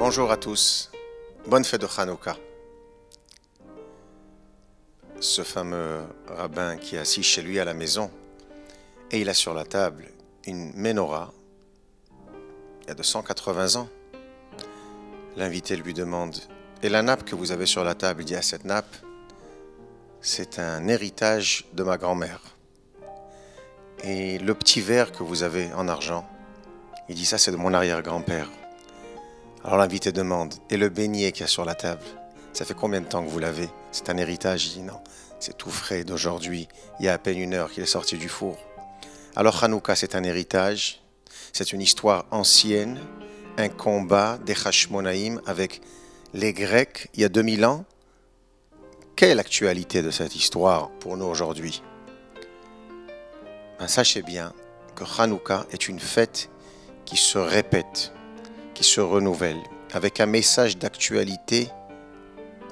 Bonjour à tous, bonne fête de Hanouka. Ce fameux rabbin qui est assis chez lui à la maison et il a sur la table une menorah, il y a de 180 ans. L'invité lui demande, et la nappe que vous avez sur la table, il dit, cette nappe, c'est un héritage de ma grand-mère. Et le petit verre que vous avez en argent, il dit, ça c'est de mon arrière-grand-père. Alors l'invité demande, et le beignet qu'il y a sur la table, ça fait combien de temps que vous l'avez? C'est un héritage? Il dit non, c'est tout frais d'aujourd'hui, il y a à peine 1 heure qu'il est sorti du four. Alors Hanouka, c'est un héritage, c'est une histoire ancienne, un combat des Hashmonaïm avec les Grecs il y a 2000 ans. Quelle est l'actualité de cette histoire pour nous aujourd'hui? Sachez bien que Hanouka est une fête qui se répète, qui se renouvelle, avec un message d'actualité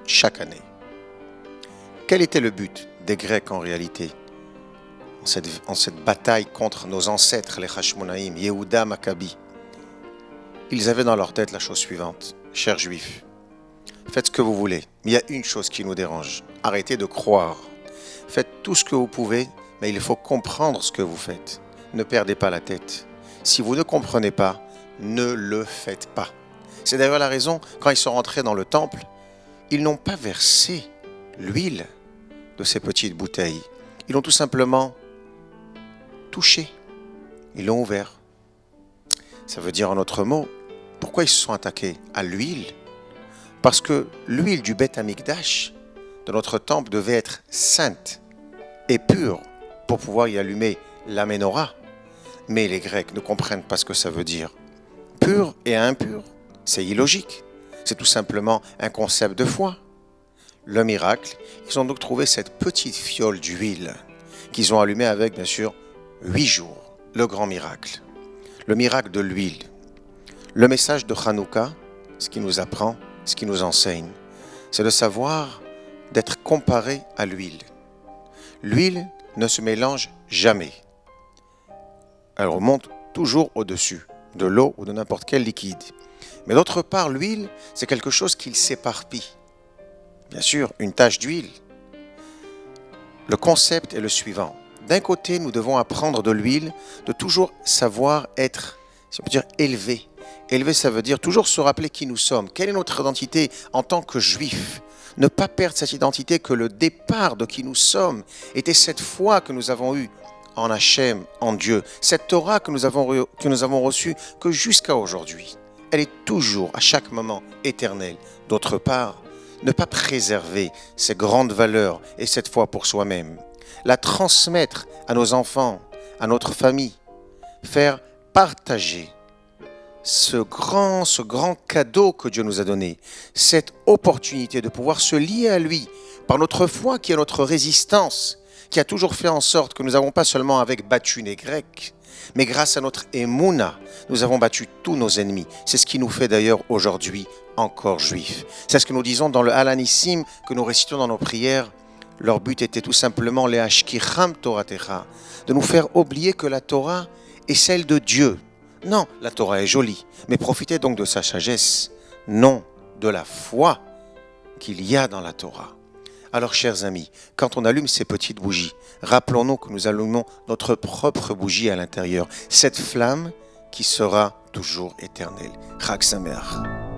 chaque année. Quel était le but des Grecs en réalité, en cette bataille contre nos ancêtres, les Hashmonaïm, Yehuda, Maccabi? Ils avaient dans leur tête la chose suivante, chers Juifs, faites ce que vous voulez, mais il y a une chose qui nous dérange, arrêtez de croire. Faites tout ce que vous pouvez, mais il faut comprendre ce que vous faites. Ne perdez pas la tête. Si vous ne comprenez pas, ne le faites pas. C'est d'ailleurs la raison, quand ils sont rentrés dans le temple, ils n'ont pas versé l'huile de ces petites bouteilles. Ils l'ont tout simplement touché. Ils l'ont ouvert. Ça veut dire en autre mot, pourquoi ils se sont attaqués à l'huile? Parce que l'huile du Beth Amikdash, de notre temple, devait être sainte et pure pour pouvoir y allumer la menorah. Mais les Grecs ne comprennent pas ce que ça veut dire. Pur et impur, c'est illogique. C'est tout simplement un concept de foi. Le miracle, ils ont donc trouvé cette petite fiole d'huile qu'ils ont allumée avec, bien sûr, 8 jours. Le grand miracle. Le miracle de l'huile. Le message de Hanouka, ce qui nous apprend, ce qui nous enseigne, c'est de savoir d'être comparé à l'huile. L'huile ne se mélange jamais. Elle remonte toujours au-dessus de l'eau ou de n'importe quel liquide. Mais d'autre part, l'huile, c'est quelque chose qui s'éparpille. Bien sûr, une tache d'huile. Le concept est le suivant. D'un côté, nous devons apprendre de l'huile, de toujours savoir être, si on peut dire, élevé. Élevé, ça veut dire toujours se rappeler qui nous sommes. Quelle est notre identité en tant que juif? Ne pas perdre cette identité, que le départ de qui nous sommes était cette foi que nous avons eue en Hachem, en Dieu. Cette Torah que nous avons reçue que jusqu'à aujourd'hui. Elle est toujours, à chaque moment, éternelle. D'autre part, ne pas préserver ces grandes valeurs et cette foi pour soi-même. La transmettre à nos enfants, à notre famille. Faire partager ce grand cadeau que Dieu nous a donné, cette opportunité de pouvoir se lier à lui par notre foi qui est notre résistance, qui a toujours fait en sorte que nous n'avons pas seulement battu les Grecs, mais grâce à notre Emouna, nous avons battu tous nos ennemis. C'est ce qui nous fait d'ailleurs aujourd'hui encore juifs. C'est ce que nous disons dans le Alanissim, que nous récitons dans nos prières. Leur but était tout simplement les Ashkicham Toratecha, de nous faire oublier que la Torah est celle de Dieu. Non, la Torah est jolie, mais profitez donc de sa sagesse, non de la foi qu'il y a dans la Torah. Alors, chers amis, quand on allume ces petites bougies, rappelons-nous que nous allumons notre propre bougie à l'intérieur, cette flamme qui sera toujours éternelle. Chag Sameach.